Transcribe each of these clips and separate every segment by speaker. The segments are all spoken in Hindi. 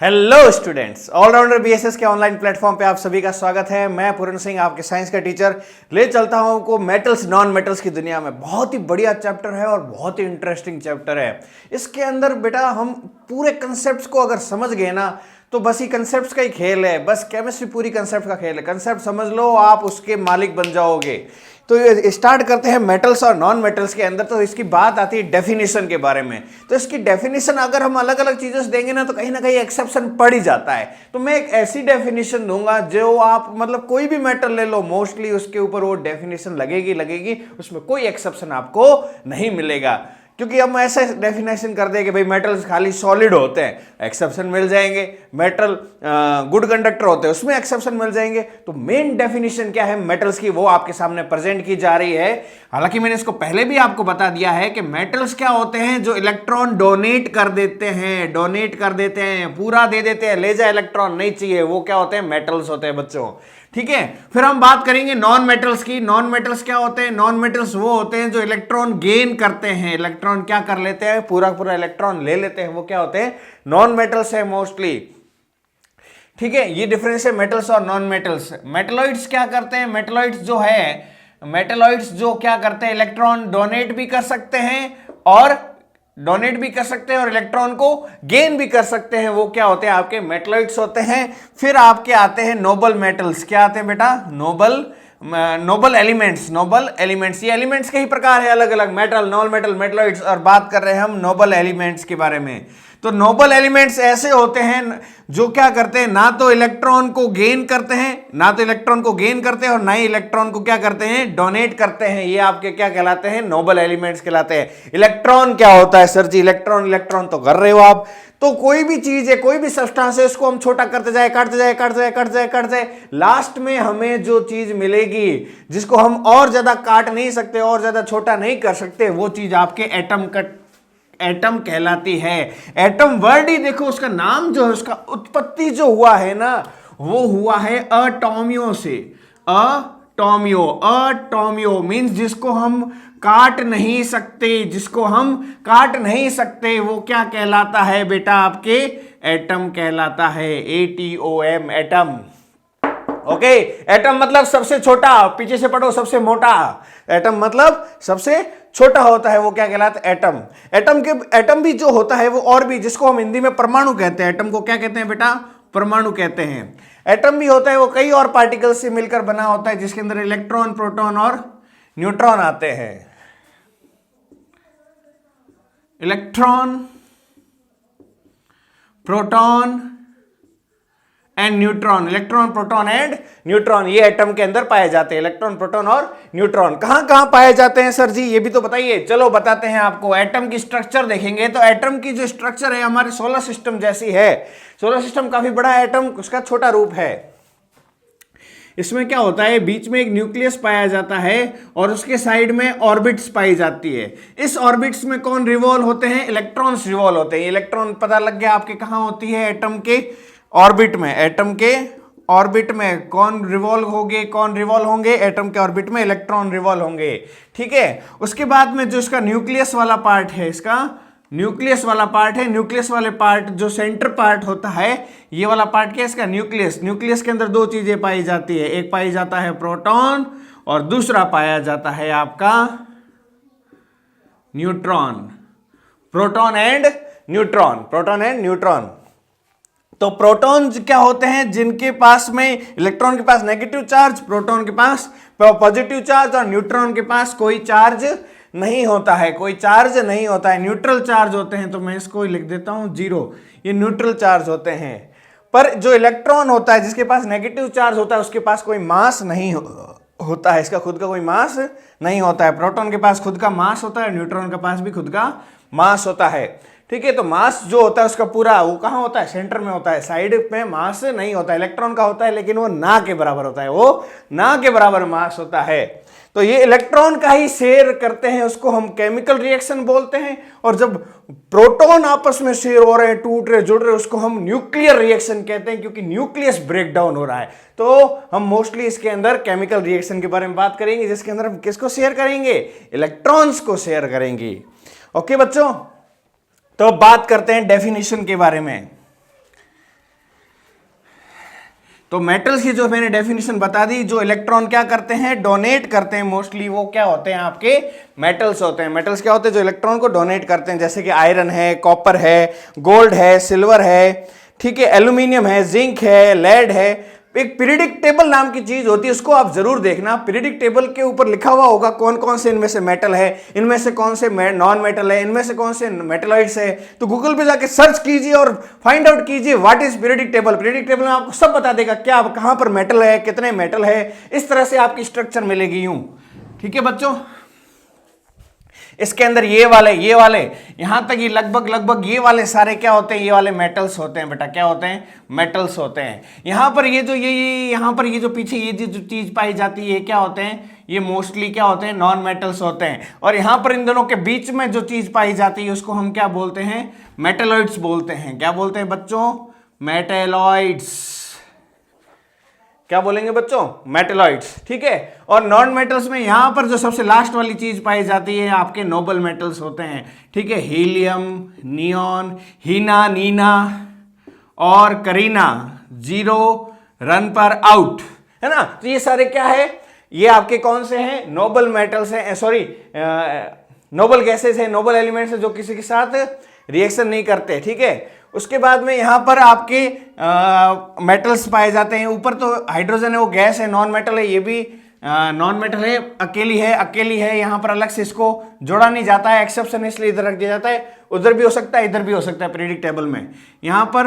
Speaker 1: हेलो स्टूडेंट्स, ऑलराउंडर बीएसएस के ऑनलाइन प्लेटफॉर्म पे आप सभी का स्वागत है। मैं पूर्ण सिंह, आपके साइंस का टीचर, ले चलता हूं आपको मेटल्स नॉन मेटल्स की दुनिया में। बहुत ही बढ़िया चैप्टर है और बहुत ही इंटरेस्टिंग चैप्टर है। इसके अंदर बेटा हम पूरे कंसेप्ट को अगर समझ गए ना तो बस ये कंसेप्ट का ही खेल है। बस केमिस्ट्री पूरी कंसेप्ट का खेल है। कंसेप्ट समझ लो, आप उसके मालिक बन जाओगे। तो स्टार्ट करते हैं मेटल्स और नॉन मेटल्स के अंदर। तो इसकी बात आती है डेफिनेशन के बारे में। तो इसकी डेफिनेशन अगर हम अलग अलग चीजों से देंगे ना तो कहीं ना कहीं एक्सेप्शन पड़ ही जाता है। तो मैं एक ऐसी डेफिनेशन दूंगा जो आप मतलब कोई भी मेटल ले लो, मोस्टली उसके ऊपर वो डेफिनेशन लगेगी, उसमें कोई एक्सेप्शन आपको नहीं मिलेगा। क्योंकि हम ऐसे डेफिनेशन कर दें कि भाई मेटल्स खाली सॉलिड होते हैं, एक्सेप्शन मिल जाएंगे। मेटल गुड कंडक्टर होते हैं, उसमें एक्सेप्शन मिल जाएंगे। तो मेन डेफिनेशन क्या है मेटल्स की, वो आपके सामने प्रेजेंट की जा रही है। हालांकि मैंने इसको पहले भी आपको बता दिया है कि मेटल्स क्या होते हैं, जो इलेक्ट्रॉन डोनेट कर देते हैं, पूरा दे देते हैं, ले जा इलेक्ट्रॉन नहीं चाहिए, वो क्या होते हैं, मेटल्स होते हैं बच्चों। ठीक है, फिर हम बात करेंगे नॉन मेटल्स की। नॉन मेटल्स क्या होते हैं? नॉन मेटल्स वो होते हैं जो इलेक्ट्रॉन गेन करते हैं। इलेक्ट्रॉन क्या कर लेते हैं, पूरा इलेक्ट्रॉन ले लेते हैं, वो क्या होते हैं, नॉन मेटल्स है मोस्टली। ठीक है, ये डिफरेंस है मेटल्स और नॉन मेटल्स। मेटलॉइड्स क्या करते हैं? मेटलॉइड्स जो क्या करते हैं, इलेक्ट्रॉन डोनेट भी कर सकते हैं और इलेक्ट्रॉन को गेन भी कर सकते हैं। वो क्या होते हैं, आपके मेटलॉइड्स होते हैं। फिर आपके आते हैं नोबल मेटल्स। क्या आते हैं बेटा? Nobel elements. ये एलिमेंट्स के ही प्रकार है अलग अलग, मेटल, नॉन मेटल, मेटलॉइड्स। और बात कर रहे हैं हम नोबल एलिमेंट्स के बारे में। तो नोबल एलिमेंट्स ऐसे होते हैं जो क्या करते हैं, ना तो इलेक्ट्रॉन को गेन करते हैं और ना ही इलेक्ट्रॉन को क्या करते हैं, डोनेट करते हैं। ये आपके क्या कहलाते हैं, नोबल एलिमेंट्स कहलाते हैं। इलेक्ट्रॉन क्या होता है सर जी? इलेक्ट्रॉन तो कर रहे हो आप। तो कोई भी चीज है, कोई भी सब्सटेंस है, उसको हम छोटा करते जाए, काटते जाए, लास्ट में हमें जो चीज मिलेगी जिसको हम और ज्यादा काट नहीं सकते, और ज्यादा छोटा नहीं कर सकते, वो चीज आपके एटम कहलाती है। एटम वर्ड ही देखो, उसका नाम जो है, उसका उत्पत्ति जो हुआ है ना, वो हुआ है अटोमियो से। अटोमियो मींस जिसको हम काट नहीं सकते, वो क्या कहलाता है बेटा? आपके एटम कहलाता है। ATOM, atom. ओके, एटम मतलब सबसे छोटा, पीछे से पढ़ो, सबसे मोटा। एटम मतलब सबसे छोटा होता है, वो क्या कहलाता है, एटम। एटम भी जो होता है वो और भी, जिसको हम हिंदी में परमाणु कहते हैं। एटम को क्या कहते हैं बेटा? परमाणु कहते हैं। एटम भी होता है वो कई और पार्टिकल से मिलकर बना होता है, जिसके अंदर इलेक्ट्रॉन, प्रोटॉन और न्यूट्रॉन आते हैं। Electron, proton and neutron, electron, proton and neutron, ये एटम के अंदर पाए जाते हैं। इलेक्ट्रॉन, प्रोटॉन और न्यूट्रॉन कहां कहां पाए जाते हैं सर जी? ये भी तो बताइए। चलो बताते हैं आपको। एटम की स्ट्रक्चर देखेंगे तो एटम की जो स्ट्रक्चर है हमारे सोलर सिस्टम जैसी है। सोलर सिस्टम काफी बड़ा है, एटम उसका छोटा रूप है। इसमें क्या होता है, बीच में एक न्यूक्लियस पाया जाता है और उसके साइड में ऑर्बिट्स पाई जाती है। इस ऑर्बिट्स में कौन रिवॉल्व होते हैं? इलेक्ट्रॉन्स रिवॉल्व होते हैं। इलेक्ट्रॉन पता लग गया आपके कहां होती है, एटम के ऑर्बिट में। एटम के ऑर्बिट में कौन रिवॉल्व होंगे? एटम के ऑर्बिट में इलेक्ट्रॉन रिवॉल्व होंगे। ठीक है, उसके बाद में जो इसका न्यूक्लियस वाला पार्ट है, न्यूक्लियस वाले पार्ट जो सेंटर पार्ट होता है, ये वाला पार्ट क्या है इसका? न्यूक्लियस के अंदर दो चीजें पाई जाती है। एक पाई जाता है प्रोटॉन और दूसरा पाया जाता है आपका न्यूट्रॉन। Proton and neutron. तो प्रोटॉन क्या होते हैं? जिनके पास में इलेक्ट्रॉन के पास नेगेटिव चार्ज, प्रोटॉन के पास पॉजिटिव चार्ज और न्यूट्रॉन के पास कोई चार्ज नहीं होता है, न्यूट्रल चार्ज होते हैं। तो मैं इसको लिख देता हूं 0, ये न्यूट्रल चार्ज होते हैं। पर जो इलेक्ट्रॉन होता है जिसके पास नेगेटिव चार्ज होता है, उसके पास कोई मास नहीं होता है, इसका खुद का कोई मास नहीं होता है। प्रोटॉन के पास खुद का मास होता है, न्यूट्रॉन के पास भी खुद का मास होता है। ठीक है, तो मास जो होता है उसका पूरा वो कहां होता है? सेंटर में होता है, साइड में मास नहीं होता है। इलेक्ट्रॉन का होता है लेकिन वो ना के बराबर होता है, वो ना के बराबर मास होता है। तो ये इलेक्ट्रॉन का ही शेयर करते हैं, उसको हम केमिकल रिएक्शन बोलते हैं। और जब प्रोटॉन आपस में शेयर हो रहे हैं, टूट रहे, जुड़ रहे, उसको हम न्यूक्लियर रिएक्शन कहते हैं, क्योंकि न्यूक्लियस ब्रेक डाउन हो रहा है। तो हम मोस्टली इसके अंदर केमिकल रिएक्शन के बारे में बात करेंगे, जिसके अंदर हम किसको शेयर करेंगे? इलेक्ट्रॉन्स को शेयर करेंगे। ओके बच्चों, तो बात करते हैं डेफिनेशन के बारे में। तो मेटल्स की जो मैंने डेफिनेशन बता दी, जो इलेक्ट्रॉन क्या करते हैं, डोनेट करते हैं, मोस्टली वो क्या होते हैं, आपके मेटल्स होते हैं। मेटल्स क्या होते हैं, जो इलेक्ट्रॉन को डोनेट करते हैं, जैसे कि आयरन है, कॉपर है, गोल्ड है, सिल्वर है, ठीक है, एल्यूमिनियम है, जिंक है, लेड है। एक पीरियडिक टेबल नाम की चीज होती है, उसको आप जरूर देखना। पीरियडिक टेबल के ऊपर लिखा हुआ होगा कौन कौन से इनमें से मेटल है, इनमें से कौन से नॉन मेटल है, इनमें से कौन से मेटलॉइड्स है। तो गूगल पे जाके सर्च कीजिए और फाइंड आउट कीजिए what is periodic table. Periodic table में आपको सब बता देगा, क्या कहां पर मेटल है, कितने मेटल है, इस तरह से आपकी स्ट्रक्चर मिलेगी यूं। ठीक है बच्चों, इसके अंदर ये वाले यहां तक ये लगभग ये वाले सारे क्या होते हैं, ये वाले मेटल्स होते हैं बेटा। क्या होते हैं, मेटल्स होते हैं। यहां पर ये जो यहां पर ये जो पीछे ये जो चीज पाई जाती है, क्या होते हैं, ये मोस्टली क्या होते हैं, नॉन मेटल्स होते हैं। और यहां पर इन दोनों के बीच में जो चीज पाई जाती है उसको हम क्या बोलते हैं, मेटेलॉइड्स बोलते हैं। क्या बोलते हैं बच्चों, मेटेलॉइड्स। क्या बोलेंगे बच्चों, मेटेलॉइड्स। ठीक है, और नॉन मेटल्स में यहां पर जो सबसे लास्ट वाली चीज पाई जाती है आपके नोबल मेटल्स होते हैं। ठीक है, हीलियम, नियॉन, हीना, नीना और करीना, जीरो, रन पर आउट, है ना। तो ये सारे क्या है, ये आपके कौन से हैं, नोबल मेटल्स हैं, सॉरी नोबल गैसेस है, नोबल एलिमेंट्स है, जो किसी के साथ रिएक्शन नहीं करते। ठीक है, उसके बाद में यहां पर आपके मेटल्स पाए जाते हैं। ऊपर तो हाइड्रोजन है, वो गैस है, नॉन मेटल है, ये भी नॉन मेटल है, अकेली है। यहां पर अलग से इसको जोड़ा नहीं जाता है, एक्सेप्शन इसलिए इधर रख दिया जाता है। उधर भी हो सकता है, इधर भी हो सकता है पीरियडिक टेबल में। यहां पर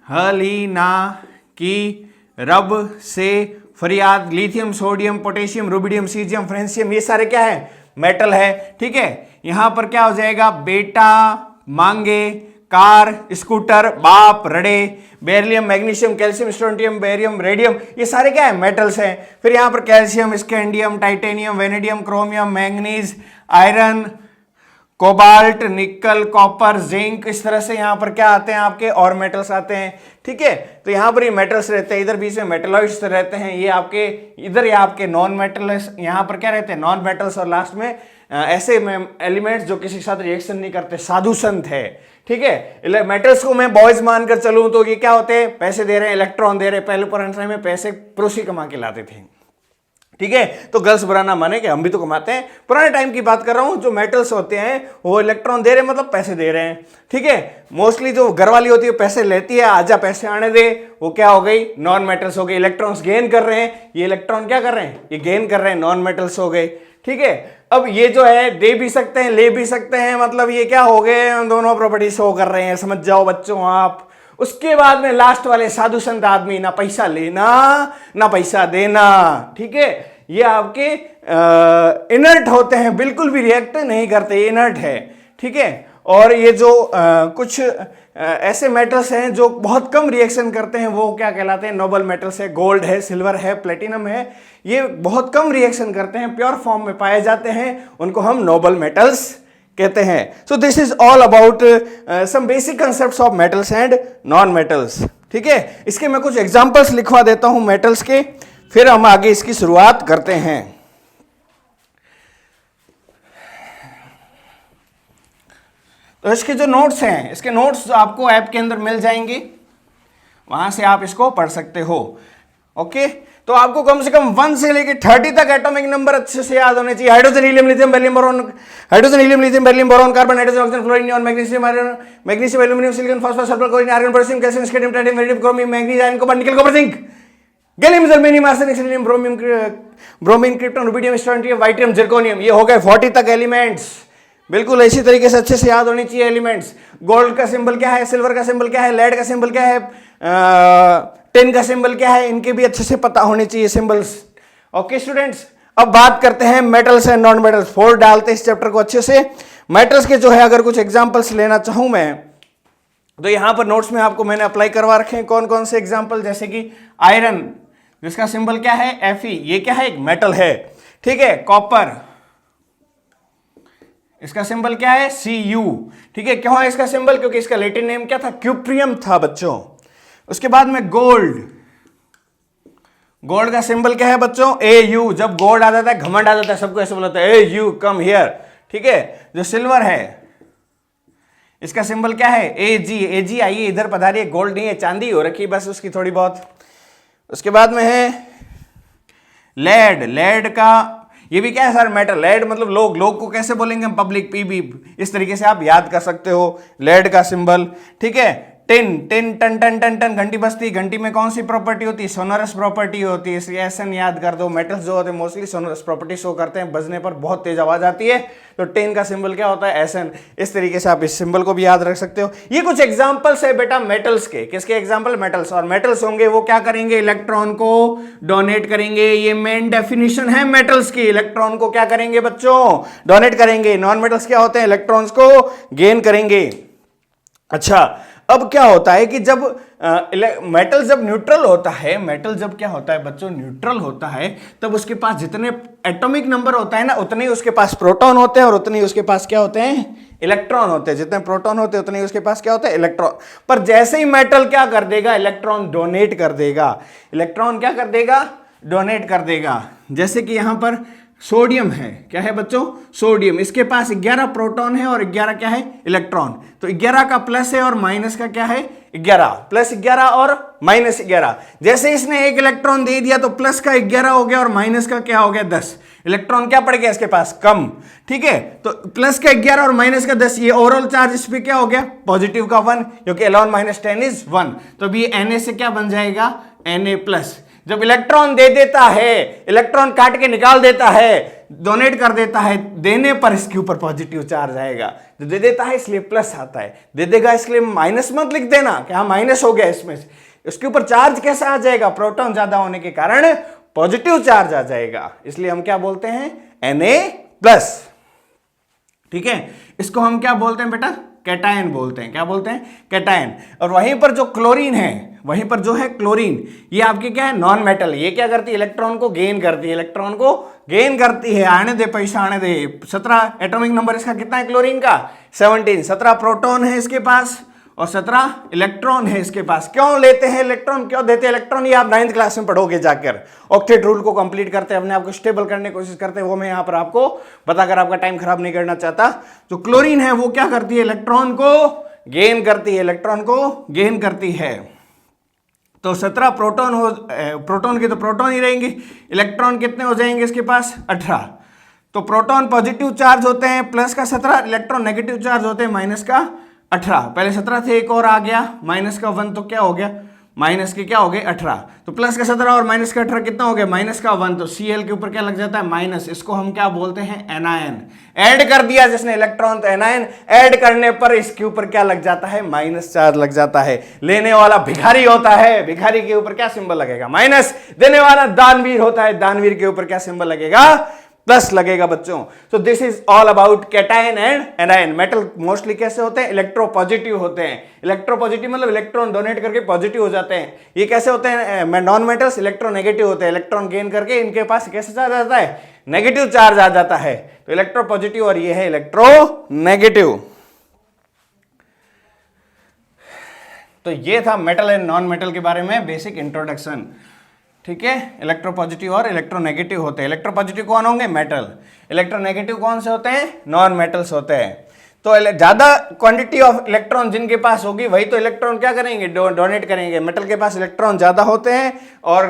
Speaker 1: हल, ही, ना, की, रब, से, फरियाद, lithium, sodium, potassium, rubidium, caesium, francium, ये सारे क्या है, मेटल है। ठीक है, यहां पर क्या हो जाएगा, बेटा, मांगे, कार, स्कूटर, बाप, रड़े, beryllium, magnesium, calcium, strontium, barium, radium, ये सारे क्या है, मेटल्स हैं। फिर यहां पर calcium, scandium, titanium, vanadium, chromium, manganese, iron, cobalt, nickel, copper, zinc, इस तरह से यहां पर क्या आते हैं आपके और मेटल्स आते हैं। ठीक है, तो यहां पर ये मेटल्स रहते हैं, इधर बीच में मेटलॉइड्स रहते हैं, ये आपके इधर ये आपके नॉन मेटल्स, यहां पर क्या रहते हैं, नॉन मेटल्स, और लास्ट में ऐसे एलिमेंट्स जो किसी के साथ रिएक्शन नहीं करते, साधु संत है। ठीक है, मेटल्स को मैं बॉयज मानकर चलूं तो ये क्या होते हैं, पैसे दे रहे हैं, इलेक्ट्रॉन दे रहे हैं। पहले पुराने समय में पैसे पुरुष ही कमा के लाते थे। ठीक है, तो गर्ल्स बुरा ना माने कि हम भी तो कमाते हैं, पुराने टाइम की बात कर रहा हूं। जो मेटल्स होते हैं वो इलेक्ट्रॉन दे रहे हैं, मतलब पैसे दे रहे हैं। ठीक है, मोस्टली जो घरवाली होती है पैसे लेती है, आजा पैसे आने दे, वो क्या हो गई, नॉन मेटल्स हो गई। इलेक्ट्रॉन्स गेन कर रहे हैं, ये इलेक्ट्रॉन क्या कर रहे हैं, ये गेन कर रहे हैं, नॉन मेटल्स हो गए। ठीक है, अब ये जो है दे भी सकते हैं, ले भी सकते हैं, मतलब ये क्या हो गए, दोनों प्रॉपर्टी शो कर रहे हैं, समझ जाओ बच्चों आप। उसके बाद में लास्ट वाले साधु संत आदमी, ना पैसा लेना ना पैसा देना। ठीक है, ये आपके इनर्ट होते हैं, बिल्कुल भी रिएक्ट नहीं करते, इनर्ट है। ठीक है, और ये जो कुछ ऐसे मेटल्स हैं जो बहुत कम रिएक्शन करते हैं, वो क्या कहलाते हैं, नोबल मेटल्स है। गोल्ड है, सिल्वर है, प्लेटिनम है, ये बहुत कम रिएक्शन करते हैं, प्योर फॉर्म में पाए जाते हैं, उनको हम नोबल मेटल्स कहते हैं। So this is all about some basic concepts of metals and non metals. ठीक है, इसके मैं कुछ एग्जांपल्स लिखवा देता हूं मेटल्स के, फिर हम आगे इसकी शुरुआत करते हैं। तो इसके जो नोट्स हैं, इसके नोट्स आपको ऐप के अंदर मिल जाएंगे, वहां से आप इसको पढ़ सकते हो। ओके, तो आपको कम से कम 1 से लेकर 30 तक एटॉमिक नंबर अच्छे से याद होने चाहिए। Hydrogen, helium, lithium, beryllium, boron, hydrogen, helium, lithium, beryllium, boron, carbon, nitrogen, oxygen, fluorine, neon, magnesium, iron, magnesium, aluminium, silicon, phosphorus, sulphur, chlorine, iron, potassium, calcium, scandium, titanium, vanadium, chromium, manganese, iron, copper, nickel, copper, zinc, gallium, germanium, arsenic, selenium, bromine, krypton, rubidium, strontium, yttrium, zirconium, ये हो गए 40 तक एलिमेंट्स। बिल्कुल इसी तरीके से अच्छे से याद होनी चाहिए एलिमेंट्स। गोल्ड का सिंबल क्या है, सिल्वर का सिंबल क्या है, लेड का सिंबल क्या है, टिन का सिंबल क्या है, इनके भी अच्छे से पता होने चाहिए सिंबल्स। ओके स्टूडेंट्स, अब बात करते हैं मेटल्स एंड नॉन मेटल्स। 4 डालते हैं इस चैप्टर को अच्छे से। मेटल्स के जो है अगर कुछ एग्जांपल्स लेना चाहूं मैं, तो यहां पर नोट्स में आपको मैंने अप्लाई करवा रखे हैं कौन कौन से एग्जाम्पल, जैसे कि आयरन, जिसका सिंबल क्या है, Fe, ये क्या है, एक मेटल है। ठीक है, कॉपर, इसका सिंबल क्या है, Cu। ठीक है, क्यों है इसका सिंबल, क्योंकि इसका लैटिन नेम क्या था, क्यूप्रियम था बच्चों। उसके बाद में गोल्ड, गोल्ड का सिंबल क्या है बच्चों, Au। जब गोल्ड आ जाता है, घमंड आ जाता है, सबको ऐसे बोलता है Au कम हियर। ठीक है, जो सिल्वर है इसका सिंबल क्या है, Ag। आइए इधर पधारिए, गोल्ड नहीं है, चांदी हो रखी बस उसकी थोड़ी बहुत। उसके बाद में है लेड। लेड का ये भी क्या है सर? मेटल। लेड मतलब लोग। लोग को कैसे बोलेंगे हम? Public, PB. इस तरीके से आप याद कर सकते हो लेड का सिंबल। ठीक है। टिन। टिन, टन टन टन टन, घंटी बजती। घंटी में कौन सी प्रॉपर्टी होती है? सोनोरस प्रॉपर्टी होती है, इसलिए एसन याद कर दो। मेटल्स जो होते हैं मोस्टली सोनोरस प्रॉपर्टी शो करते हैं, बजने पर बहुत तेज आवाज आती है, तो टिन का सिंबल क्या होता है? एसन। इस तरीके से आप इस सिंबल को भी याद रख सकते हो। ये कुछ एग्जांपल्स है बेटा मेटल्स के। किसके एग्जांपल? मेटल्स। और मेटल्स होंगे वो क्या करेंगे? इलेक्ट्रॉन को डोनेट करेंगे। ये मेन डेफिनेशन है मेटल्स की। इलेक्ट्रॉन को क्या करेंगे बच्चों? डोनेट करेंगे। नॉन मेटल्स क्या होते हैं? इलेक्ट्रॉन्स को गेन करेंगे। अच्छा, अब क्या होता है कि जब मेटल जब न्यूट्रल होता है, मेटल जब क्या होता है बच्चों? न्यूट्रल होता है, तब उसके पास जितने एटॉमिक नंबर होता है ना, उतने ही उसके पास प्रोटॉन होते हैं और उतने ही उसके पास क्या होते हैं? इलेक्ट्रॉन होते हैं। जितने प्रोटॉन होते हैं उतने ही उसके पास क्या होता है? इलेक्ट्रॉन। पर जैसे ही मेटल क्या कर देगा? इलेक्ट्रॉन डोनेट कर देगा। इलेक्ट्रॉन क्या कर देगा? डोनेट कर देगा। जैसे कि यहां पर सोडियम है। क्या है बच्चों? सोडियम। इसके पास 11 प्रोटॉन है और 11 क्या है? इलेक्ट्रॉन। तो 11 का प्लस है और माइनस का क्या है? 11। प्लस 11 और माइनस 11। जैसे इसने एक इलेक्ट्रॉन दे दिया तो प्लस का 11 हो गया और माइनस का क्या हो गया? 10। इलेक्ट्रॉन क्या पड़ गया इसके पास? कम। ठीक है। तो प्लस का 11 और माइनस का 10, ये ओवरऑल चार्ज इस पे क्या हो गया? पॉजिटिव का 1, क्योंकि 11 माइनस 10 इज 1। तो अब ये Na से क्या बन जाएगा? Na+। जब इलेक्ट्रॉन दे देता है, इलेक्ट्रॉन काट के निकाल देता है, डोनेट कर देता है, देने पर इसके ऊपर पॉजिटिव चार्ज आएगा। जो दे देता है इसलिए प्लस आता है, दे देगा इसलिए माइनस मत लिख देना कि हाँ माइनस हो गया। इसमें इसके ऊपर चार्ज कैसा आ जाएगा? प्रोटॉन ज्यादा होने के कारण पॉजिटिव चार्ज आ जाएगा, इसलिए हम क्या बोलते हैं? Na+। ठीक है। इसको हम क्या बोलते हैं बेटा? कैटायन बोलते हैं। क्या बोलते हैं? कैटायन। और वहीं पर जो क्लोरीन है, वहीं पर जो है क्लोरीन, ये आपके क्या है? Non metal. ये क्या करती है? इलेक्ट्रॉन को गेन करती है। इलेक्ट्रॉन को गेन करती है। आने दे पैसा, आने दे। 17 एटॉमिक नंबर इसका कितना है? क्लोरीन का 17। 17 प्रोटॉन है इसके पास और 17 इलेक्ट्रॉन है इसके पास। क्यों लेते हैं इलेक्ट्रॉन? क्यों देते हैं इलेक्ट्रॉन? ये आप 9th क्लास में पढ़ोगे जाकर। ऑक्टेट रूल को कंप्लीट करते हैं, अपने आप को स्टेबल करने की कोशिश करते हैं, वो मैं यहां पर आपको बताकर आपका टाइम खराब नहीं करना चाहता। जो क्लोरीन है वो क्या करती है? इलेक्ट्रॉन को गेन करती है। इलेक्ट्रॉन को गेन करती है। तो 17 प्रोटॉन हो, प्रोटॉन के तो प्रोटॉन ही रहेंगे। इलेक्ट्रॉन कितने हो जाएंगे इसके पास? 18। तो प्रोटॉन पॉजिटिव चार्ज होते हैं प्लस का 17, इलेक्ट्रॉन नेगेटिव चार्ज होते हैं माइनस का 18। पहले 17 थे, एक और आ गया माइनस का 1, तो क्या हो गया? माइनस के क्या हो गए? 18। तो प्लस का 17 और माइनस का 18 कितना हो गया? माइनस का 1। तो Cl के ऊपर क्या लग जाता है? माइनस। इसको हम क्या बोलते हैं? एनायन। ऐड कर दिया जिसने इलेक्ट्रॉन, तो एनायन। ऐड करने पर इसके ऊपर क्या लग जाता है? माइनस चार्ज लग जाता है। लेने वाला भिखारी होता है, भिखारी के ऊपर क्या सिंबल लगेगा? माइनस। देने वाला दानवीर होता है, दानवीर के ऊपर क्या सिंबल लगेगा? प्लस लगेगा बच्चों। सो this is all about cation and anion. Metal mostly कैसे होते हैं? इलेक्ट्रोपॉजिटिव होते हैं। इलेक्ट्रोपॉजिटिव मतलब इलेक्ट्रॉन डोनेट करके पॉजिटिव हो जाते हैं। ये कैसे होते हैं? नॉन मेटल्स इलेक्ट्रोनेगेटिव होते हैं। इलेक्ट्रॉन गेन करके इनके पास कैसे चार्ज आता है? नेगेटिव चार्ज आ जाता है। तो इलेक्ट्रोपॉजिटिव और ये है इलेक्ट्रोनेगेटिव। तो ये था मेटल एंड नॉन मेटल के बारे में बेसिक इंट्रोडक्शन। ठीक है। इलेक्ट्रोपॉजिटिव और इलेक्ट्रोनेगेटिव होते हैं। इलेक्ट्रोपॉजिटिव कौन होंगे? मेटल। इलेक्ट्रोनेगेटिव कौन से होते हैं? नॉन मेटल्स होते हैं। तो ज्यादा क्वांटिटी ऑफ इलेक्ट्रॉन जिनके पास होगी वही तो इलेक्ट्रॉन क्या करेंगे? डोनेट करेंगे। मेटल के पास इलेक्ट्रॉन ज्यादा होते हैं और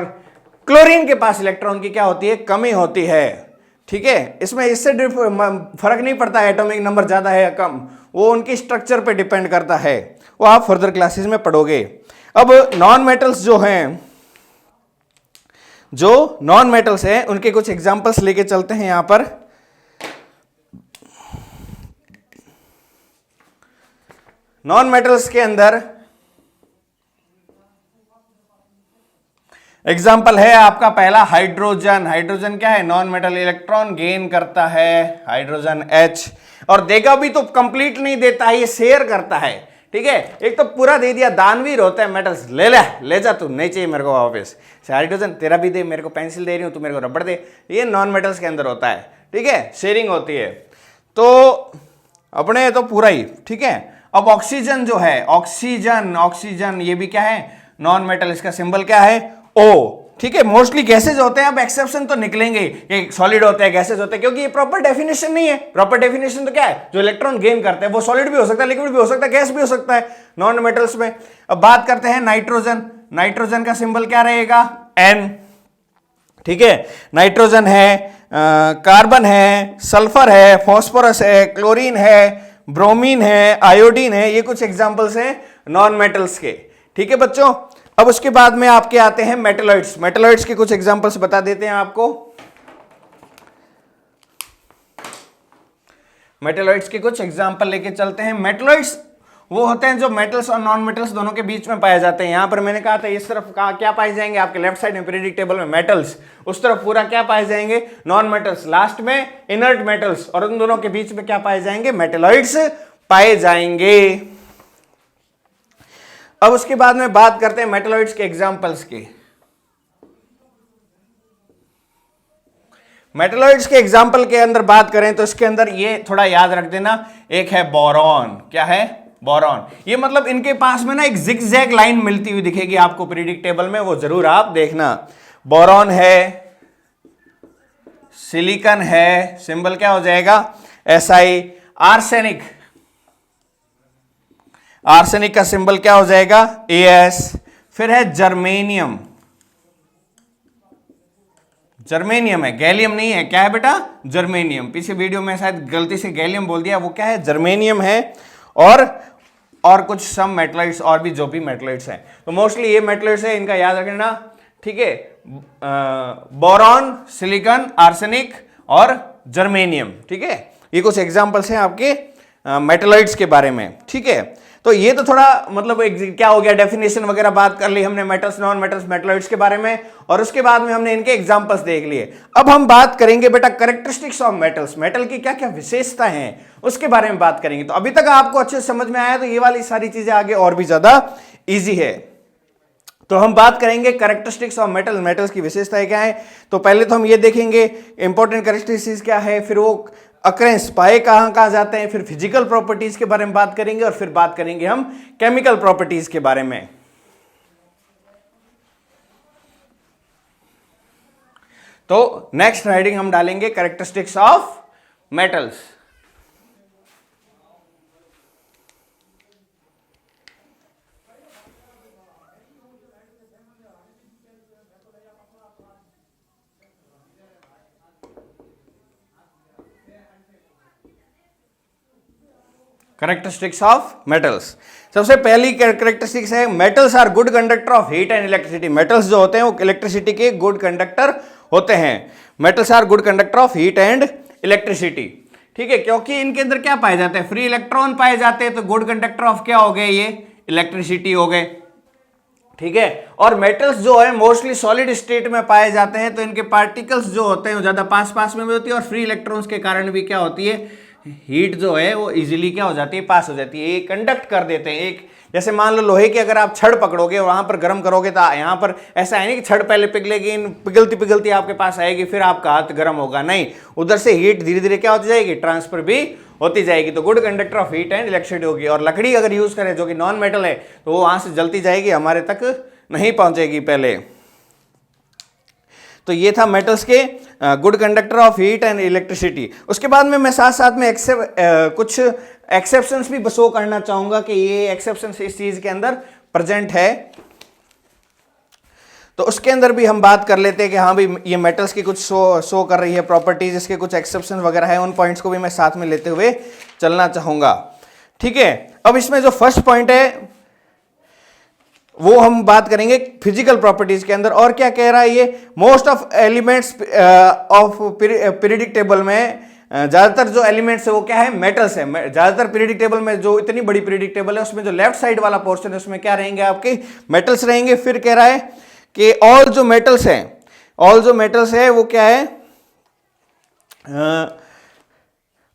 Speaker 1: क्लोरीन के पास इलेक्ट्रॉन की क्या होती है? कमी होती है। ठीक है। इसमें इससे फर्क नहीं पड़ता है एटॉमिक नंबर ज्यादा है या कम, वो उनकी स्ट्रक्चर पे डिपेंड करता है, वो आप फर्दर क्लासेस में पढ़ोगे। अब नॉन मेटल्स जो हैं, जो नॉन मेटल्स हैं, उनके कुछ एग्जांपल्स लेके चलते हैं यहां पर। नॉन मेटल्स के अंदर एग्जाम्पल है आपका पहला हाइड्रोजन। हाइड्रोजन क्या है? Non metal. इलेक्ट्रॉन गेन करता है हाइड्रोजन H, और देगा भी तो कंप्लीट नहीं देता है, ये शेयर करता है। ठीक है। एक तो पूरा दे दिया, दानवीर होता है मेटल्स। ले जा तू, नहीं चाहिए मेरे को वापस। हाइड्रोजन तेरा भी दे, मेरे को पेंसिल दे रही हूं, तू मेरे को रबड़ दे। ये नॉन मेटल्स के अंदर होता है। ठीक है। शेयरिंग होती है। तो अपने तो पूरा ही ठीक है। अब ऑक्सीजन जो है, ऑक्सीजन ये भी क्या है? Non metal. इसका सिंबल क्या है? O। ठीक है। मोस्टली गैसेज होते हैं, अब एक्सेप्शन तो निकलेंगे, ये सॉलिड होते हैं, गैसेज होते हैं, क्योंकि ये प्रॉपर डेफिनेशन नहीं है। प्रॉपर डेफिनेशन तो क्या है? जो इलेक्ट्रॉन गेन करते हैं वो सॉलिड भी हो सकता है, लिक्विड भी हो सकता है, गैस भी हो सकता है नॉन मेटल्स में। अब बात करते हैं नाइट्रोजन। नाइट्रोजन का सिंबल क्या रहेगा? N, ठीक है, नाइट्रोजन है, कार्बन है, सल्फर है, फास्फोरस है, क्लोरीन है, ब्रोमीन है, आयोडीन है। ये कुछ एग्जांपल्स हैं नॉन मेटल्स के, ठीक है बच्चों। अब उसके बाद में आपके आते हैं मेटलॉइड्स। मेटलॉइड्स के कुछ एग्जांपल्स बता देते हैं आपको। मेटलॉइड्स के कुछ एग्जांपल लेके चलते हैं। मेटलॉइड्स वो होते हैं जो मेटल्स और नॉन मेटल्स दोनों के बीच में पाए जाते हैं। यहां पर मैंने कहा था इस तरफ क्या पाए जाएंगे आपके लेफ्ट साइड में पीरियोडिक टेबल में मेटल्स, उस तरफ पूरा क्या पाए जाएंगे नॉन मेटल्स, लास्ट में इनर्ट मेटल्स, और उन दोनों के बीच में क्या पाए जाएंगे मेटलॉइड्स पाए जाएंगे। अब उसके बाद में बात करते हैं मेटलॉइड्स के एग्जांपल्स की। मेटलॉइड्स के एग्जांपल के अंदर बात करें तो इसके अंदर ये थोड़ा याद रख देना, एक है बोरॉन। क्या है? बोरॉन। ये मतलब इनके पास में ना एक जिगजैग लाइन मिलती हुई दिखेगी आपको पीरियोडिक टेबल में, वो जरूर आप देखना। बोरॉन है, सिलिकॉन है, सिंबल क्या हो जाएगा SI। आर्सेनिक, आर्सेनिक का सिंबल क्या हो जाएगा AS। फिर है जर्मेनियम, जर्मेनियम है, गैलियम नहीं है। क्या है बेटा? जर्मेनियम। पीछे वीडियो में शायद गलती से गैलियम बोल दिया, वो क्या है? जर्मेनियम है। और कुछ सम मेटलॉइड्स और भी जो भी मेटलॉइड्स हैं, तो मोस्टली ये मेटलॉइड्स है, इनका याद रखना, ठीक है। बोरॉन, सिलिकॉन, आर्सेनिक और जर्मेनियम, ठीक है। ये कुछ एग्जांपल्स हैं आपके मेटलॉइड्स के बारे में, ठीक है। तो ये तो थोड़ा मतलब क्या हो गया, डेफिनेशन वगैरह बात कर ली हमने मेटल्स, नॉन मेटल्स, मेटलॉइड्स के बारे में, और उसके बाद में हमने इनके एग्जांपल्स देख लिए। अब हम बात करेंगे बेटा कैरेक्टरिस्टिक्स ऑफ मेटल्स, मेटल की क्या क्या विशेषताएं हैं उसके बारे में बात करेंगे। तो अभी तक आपको अच्छे से समझ में आया, तो ये वाली सारी चीजें आगे और भी ज्यादा इजी है। तो हम बात करेंगे कैरेक्टरिस्टिक्स ऑफ मेटल, मेटल्स की विशेषताएं क्या है। तो पहले तो हम ये देखेंगे इंपॉर्टेंट कैरेक्टरिस्टिक्स क्या है, फिर वो अक्रेंस पाए कहां जाते हैं, फिर फिजिकल प्रॉपर्टीज के बारे में बात करेंगे, और फिर बात करेंगे हम केमिकल प्रॉपर्टीज के बारे में। तो नेक्स्ट हेडिंग हम डालेंगे characteristics of metals. Characteristics of metals. सबसे पहली कैरेक्टरिस्टिक्स है metals are good conductor of heat and electricity. Metals जो होते हैं वो इलेक्ट्रिसिटी के गुड कंडक्टर होते हैं। Metals are good conductor of heat and electricity, ठीक है, क्योंकि इनके अंदर क्या पाए जाते हैं, फ्री इलेक्ट्रॉन पाए जाते हैं, तो गुड कंडक्टर ऑफ क्या हो गए, ये इलेक्ट्रिसिटी हो गए, ठीक है। और मेटल्स जो है मोस्टली सॉलिड स्टेट में पाए जाते हैं, तो इनके पार्टिकल्स जो होते हैं वो ज्यादा पास में भी होती है, और फ्री इलेक्ट्रॉन्स के कारण भी क्या होती है, हीट जो है वो इजीली क्या हो जाती है, पास हो जाती है, ये कंडक्ट कर देते हैं। एक जैसे मान लो लोहे की अगर आप छड़ पकड़ोगे और वहां पर गर्म करोगे, तो यहाँ पर ऐसा है नहीं कि छड़ पहले पिघलेगी, पिघलती आपके पास आएगी फिर आपका हाथ गर्म होगा, नहीं, उधर से हीट धीरे धीरे क्या होती जाएगी, ट्रांसफर भी होती जाएगी। तो good conductor of heat and electricity होगी। और लकड़ी अगर यूज करें जो कि नॉन मेटल है, तो वो वहां से जलती जाएगी, हमारे तक नहीं पहुंचेगी पहले। तो ये था मेटल्स के good conductor of heat and electricity. उसके बाद में मैं साथ में कुछ एक्सेप्शंस भी शो करना चाहूंगा कि ये एक्सेप्शंस इस चीज के अंदर प्रेजेंट है। तो उसके अंदर भी हम बात कर लेते हैं कि हाँ भाई ये मेटल्स की कुछ शो कर रही है प्रॉपर्टीज, इसके कुछ एक्सेप्शन वगैरह है, उन पॉइंट्स को भी मैं साथ में लेते हुए चलना चाहूंगा, ठीक है। अब इसमें जो फर्स्ट पॉइंट है वो हम बात करेंगे फिजिकल प्रॉपर्टीज के अंदर। और क्या कह रहा है ये, most of elements of periodic table में ज्यादातर जो एलिमेंट्स है वो क्या है, मेटल्स है। ज्यादातर पीरियोडिक टेबल में जो इतनी बड़ी पीरियोडिक टेबल है उसमें जो लेफ्ट साइड वाला पोर्शन है उसमें क्या रहेंगे, आपके मेटल्स रहेंगे। फिर कह रहा है कि ऑल जो मेटल्स है वो क्या है,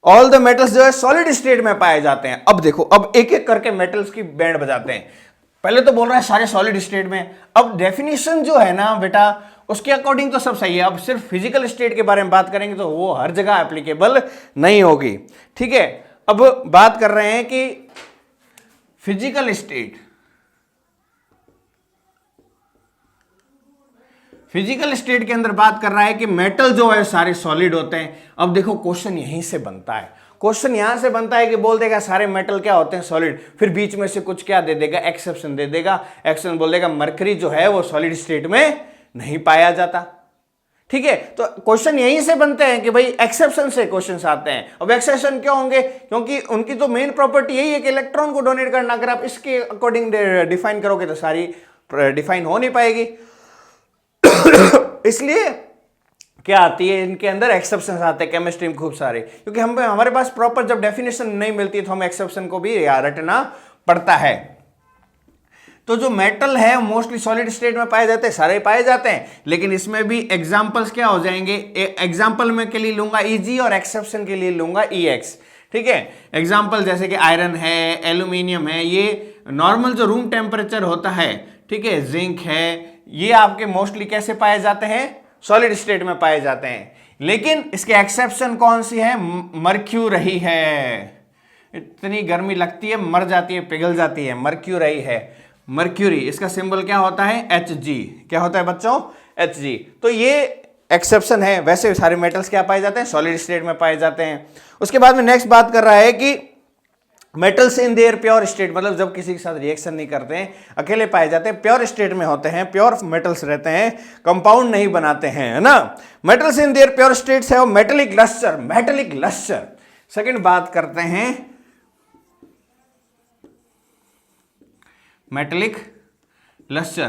Speaker 1: ऑल द मेटल्स जो है सॉलिड स्टेट में पाए जाते हैं। अब देखो, अब एक एक करके मेटल्स की बैंड बजाते हैं। पहले तो बोल रहा है सारे सॉलिड स्टेट में, अब डेफिनेशन जो है ना बेटा उसके अकॉर्डिंग तो सब सही है। अब सिर्फ फिजिकल स्टेट के बारे में बात करेंगे तो वो हर जगह एप्लीकेबल नहीं होगी, ठीक है। अब बात कर रहे हैं कि फिजिकल स्टेट के अंदर बात कर रहा है कि मेटल जो है सारे सॉलिड होते हैं। अब देखो क्वेश्चन यहीं से बनता है, क्वेश्चन यहां से बनता है कि बोल देगा सारे मेटल क्या होते हैं, सॉलिड, फिर बीच में से कुछ क्या दे देगा, एक्सेप्शन दे देगा। एक्सेप्शन बोल देगा मरकरी जो है वो सॉलिड स्टेट में नहीं पाया जाता। ठीक है, तो क्वेश्चन यहीं से बनते हैं कि भाई एक्सेप्शन से क्वेश्चंस आते हैं। अब एक्सेप्शन क्यों होंगे? क्योंकि उनकी तो मेन प्रॉपर्टी यही है कि इलेक्ट्रॉन को डोनेट करना। अगर आप इसके अकॉर्डिंग डिफाइन करोगे तो सारी डिफाइन हो नहीं पाएगी। इसलिए क्या आती है इनके अंदर, एक्सेप्शन आते हैं केमिस्ट्री में खूब सारे, क्योंकि हमारे पास प्रॉपर जब डेफिनेशन नहीं मिलती तो हमें एक्सेप्शन को भी रटना पड़ता है। तो जो मेटल है मोस्टली सॉलिड स्टेट में पाए जाते हैं, सारे पाए जाते हैं, लेकिन इसमें भी एग्जांपल्स क्या हो जाएंगे? एग्जांपल में के लिए लूंगा EG और एक्सेप्शन के लिए लूंगा EX। ठीक है, एग्जांपल जैसे कि आयरन है, एल्यूमिनियम है, ये नॉर्मल जो रूम टेम्परेचर होता है, ठीक है, जिंक है, ये आपके मोस्टली कैसे पाए जाते हैं? सॉलिड स्टेट में पाए जाते हैं। लेकिन इसके एक्सेप्शन कौन सी है? मर्क्यूरी है। इतनी गर्मी लगती है, मर जाती है, पिघल जाती है, मर्क्यूरी है। मर्क्यूरी, इसका सिंबल क्या होता है? Hg। क्या होता है बच्चों? Hg। तो ये एक्सेप्शन है। वैसे सारे मेटल्स क्या पाए जाते हैं? सॉलिड स्टेट में पाए जाते हैं। उसके बाद में नेक्स्ट बात कर रहा है कि metals in their pure state, मतलब जब किसी के साथ रिएक्शन नहीं करते हैं, अकेले पाए जाते हैं, प्योर स्टेट में होते हैं, प्योर मेटल्स रहते हैं, कंपाउंड नहीं बनाते हैं, है ना। Metals in their pure states है वो metallic lustre. Metallic lustre. Second बात करते हैं मेटेलिक लस्टर।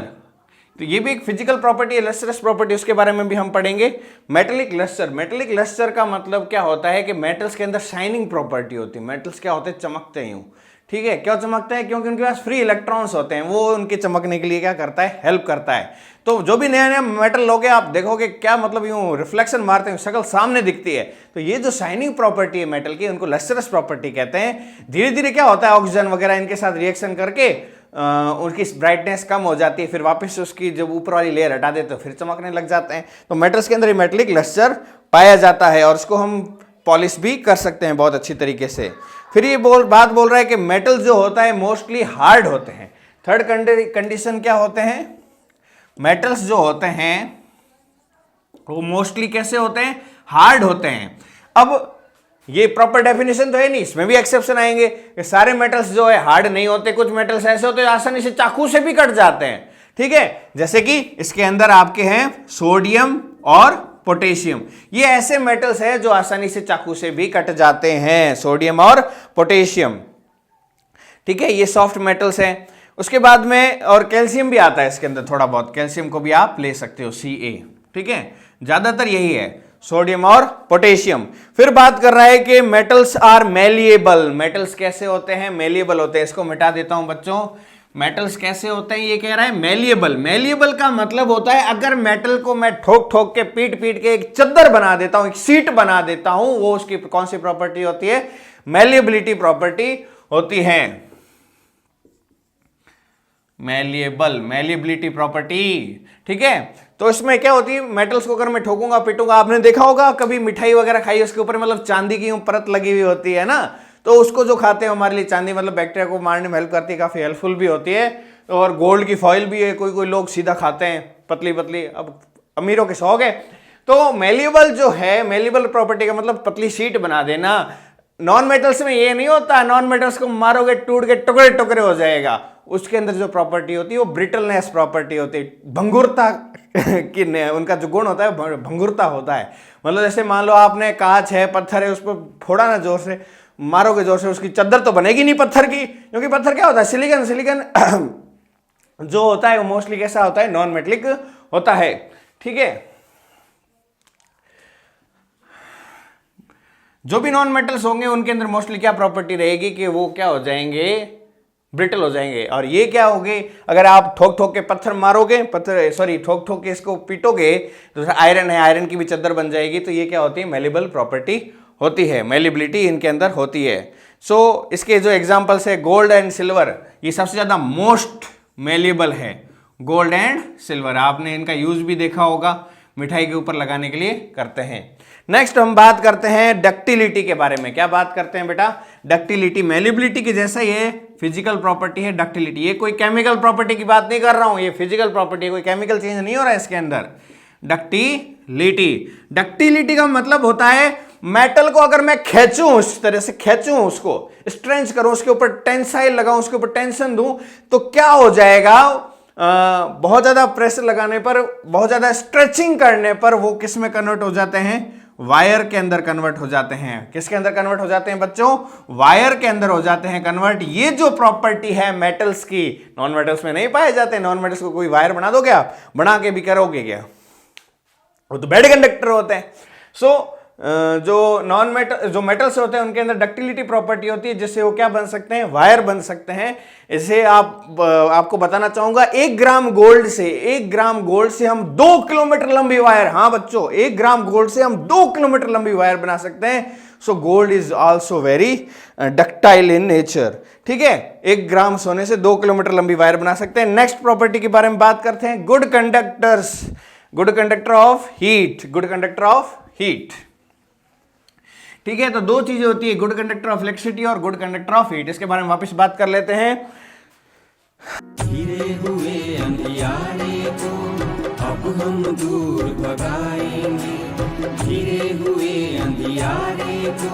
Speaker 1: तो ये भी एक फिजिकल प्रॉपर्टी है, लस्टरस प्रॉपर्टी, उसके बारे में भी हम पढ़ेंगे। मेटेलिक लस्टर, मेटेलिक लस्टर का मतलब क्या होता है कि मेटल्स के अंदर शाइनिंग प्रॉपर्टी होती है। मेटल्स क्या होते हैं? चमकते हैं यूं। ठीक है, क्यों चमकते हैं? क्योंकि उनके पास फ्री इलेक्ट्रॉन्स होते हैं, वो उनके चमकने के लिए क्या करता है? हेल्प करता है। तो जो भी नया नया मेटल लोगे आप देखोगे क्या मतलब यूं रिफ्लेक्शन मारते हैं, शक्ल सामने दिखती है। तो ये जो शाइनिंग प्रॉपर्टी है मेटल की, उनको लस्टरस प्रॉपर्टी कहते हैं। धीरे धीरे क्या होता है, ऑक्सीजन वगैरह इनके साथ रिएक्शन करके उनकी ब्राइटनेस कम हो जाती है, फिर वापस से उसकी जब ऊपर वाली लेयर हटा देते तो फिर चमकने लग जाते हैं। तो मेटल्स के अंदर मेटेलिक लस्टर पाया जाता है और उसको हम पॉलिश भी कर सकते हैं बहुत अच्छी तरीके से। फिर ये बात बोल रहा है कि मेटल जो होता है मोस्टली हार्ड होते हैं। थर्ड कंडीशन क्या होते हैं? मेटल्स जो होते हैं वो मोस्टली कैसे होते हैं? हार्ड होते हैं। अब ये प्रॉपर डेफिनेशन तो है नहीं, इसमें भी एक्सेप्शन आएंगे कि सारे मेटल्स जो है हार्ड नहीं होते, कुछ मेटल्स ऐसे होते हैं आसानी से चाकू से भी कट जाते हैं। ठीक है, जैसे कि इसके अंदर आपके हैं सोडियम और पोटेशियम। ये ऐसे मेटल्स हैं जो आसानी से चाकू से भी कट जाते हैं, सोडियम और पोटेशियम। ठीक है, ये सॉफ्ट मेटल्स हैं। उसके बाद में और कैल्शियम भी आता है इसके अंदर, थोड़ा बहुत कैल्शियम को भी आप ले सकते हो, Ca। ठीक है, ज्यादातर यही है, सोडियम और पोटेशियम। फिर बात कर रहा है कि मेटल्स आर मेलिएबल। मेटल्स कैसे होते हैं? मेलिएबल होते हैं। इसको मिटा देता हूं बच्चों। मेटल्स कैसे होते हैं ये कह रहा है? मेलिएबल। मेलिएबल का मतलब होता है अगर मेटल को मैं ठोक ठोक के पीट पीट के एक चद्दर बना देता हूं, एक सीट बना देता हूं, वो उसकी कौन सी प्रॉपर्टी होती है? मेलिएबिलिटी प्रॉपर्टी होती है। Malleable, malleability property. ठीक है, तो इसमें क्या होती है? मेटल्स को अगर मैं ठोकूंगा पीटूंगा, आपने देखा होगा कभी मिठाई वगैरह खाई, उसके ऊपर मतलब चांदी की परत लगी हुई होती है ना, तो उसको जो खाते हैं हमारे लिए चांदी मतलब बैक्टीरिया को मारने में हेल्प करती है, काफी हेल्पफुल भी होती है। और गोल्ड की फॉइल भी है, कोई कोई लोग सीधा खाते हैं पतली पतली, अब अमीरों के शौक है। तो मेलिएबल जो है, मेलिएबल प्रॉपर्टी का मतलब पतली शीट बना देना। नॉन मेटल्स में ये नहीं होता, नॉन मेटल्स को मारोगे टूट के टुकड़े टुकड़े हो जाएगा। उसके अंदर जो प्रॉपर्टी होती है वो ब्रिटलनेस प्रॉपर्टी होती है, भंगुरता की उनका जो गुण होता है भंगुरता होता है। मतलब जैसे मान लो आपने कांच है, पत्थर है, उस पर फोड़ा ना जोर से, मारोगे जोर से, उसकी चद्दर तो बनेगी नहीं पत्थर की, क्योंकि पत्थर क्या होता है? सिलिकॉन। सिलिकॉन जो होता है वो मोस्टली कैसा होता है? नॉन मेटेलिक होता है। ठीक है, जो भी नॉन मेटल्स होंगे उनके अंदर मोस्टली क्या प्रॉपर्टी रहेगी कि वो क्या हो जाएंगे? ब्रिटल हो जाएंगे। और ये क्या होगे? अगर आप ठोक ठोक के पत्थर मारोगे, ठोक ठोक के इसको पीटोगे, तो आयरन है, आयरन की भी चद्दर बन जाएगी। तो ये क्या होती है? मेलिएबल प्रॉपर्टी होती है, मेलिएबिलिटी इनके अंदर होती है। सो इसके जो एग्जांपल्स है, गोल्ड एंड सिल्वर, ये सबसे ज्यादा मोस्ट मेलिएबल है, गोल्ड एंड सिल्वर। आपने इनका यूज भी देखा होगा, मिठाई के ऊपर लगाने के लिए करते हैं। नेक्स्ट हम बात करते हैं डक्टिलिटी के बारे में। क्या बात करते हैं बेटा? डक्टिलिटी। मेलिएबिलिटी के जैसा ये फिजिकल प्रॉपर्टी है डक्टिलिटी। ये कोई केमिकल प्रॉपर्टी की बात नहीं कर रहा हूं, ये फिजिकल प्रॉपर्टी, कोई केमिकल चेंज नहीं हो रहा है इसके अंदर। डक्टिलिटी, डक्टिलिटी का मतलब होता है मेटल को अगर मैं खींचूं, उस तरह से खींचूं, उसको स्ट्रेंच करूं, उसके ऊपर टेंसाइल लगाऊं, उसके ऊपर टेंशन दूं, तो क्या हो जाएगा? बहुत ज़्यादा प्रेशर लगाने पर, बहुत ज़्यादा स्ट्रेचिंग करने पर वो किस में कन्वर्ट हो जाते हैं? वायर के अंदर कन्वर्ट हो जाते हैं। किसके अंदर कन्वर्ट हो जाते हैं बच्चों? वायर के अंदर हो जाते हैं कन्वर्ट। ये जो प्रॉपर्टी है मेटल्स की, नॉन मेटल्स में नहीं पाए जाते। नॉन मेटल्स को कोई वायर बना दोगे आप? बना के भी करोगे क्या? वो तो बैड कंडक्टर होते हैं। सो जो मेटल्स होते हैं उनके अंदर डक्टिलिटी प्रॉपर्टी होती है, जिससे वो क्या बन सकते हैं? वायर बन सकते हैं। इसे आपको बताना चाहूंगा, 1 ग्राम गोल्ड से हम 2 किलोमीटर लंबी वायर, हाँ बच्चों, 1 ग्राम गोल्ड से हम 2 किलोमीटर लंबी वायर बना सकते हैं। So gold is also very ductile in nature. ठीक है, 1 ग्राम सोने से 2 किलोमीटर लंबी वायर बना सकते हैं। नेक्स्ट प्रॉपर्टी के बारे में बात करते हैं, गुड कंडक्टर ऑफ हीट। ठीक है, तो 2 चीजें होती है, गुड कंडक्टर ऑफ इलेक्ट्रिसिटी और गुड कंडक्टर ऑफ हीट। इसके बारे में वापस बात कर लेते हैं।
Speaker 2: घिरे हुए अंधियारे को अब हम दूर भगाएंगे, घिरे हुए अंधियारे को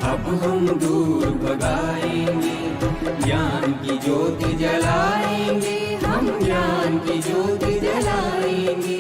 Speaker 2: अब हम दूर भगाएंगे, ज्ञान की ज्योति जलाएंगे, हम ज्ञान की ज्योति जलाएंगे।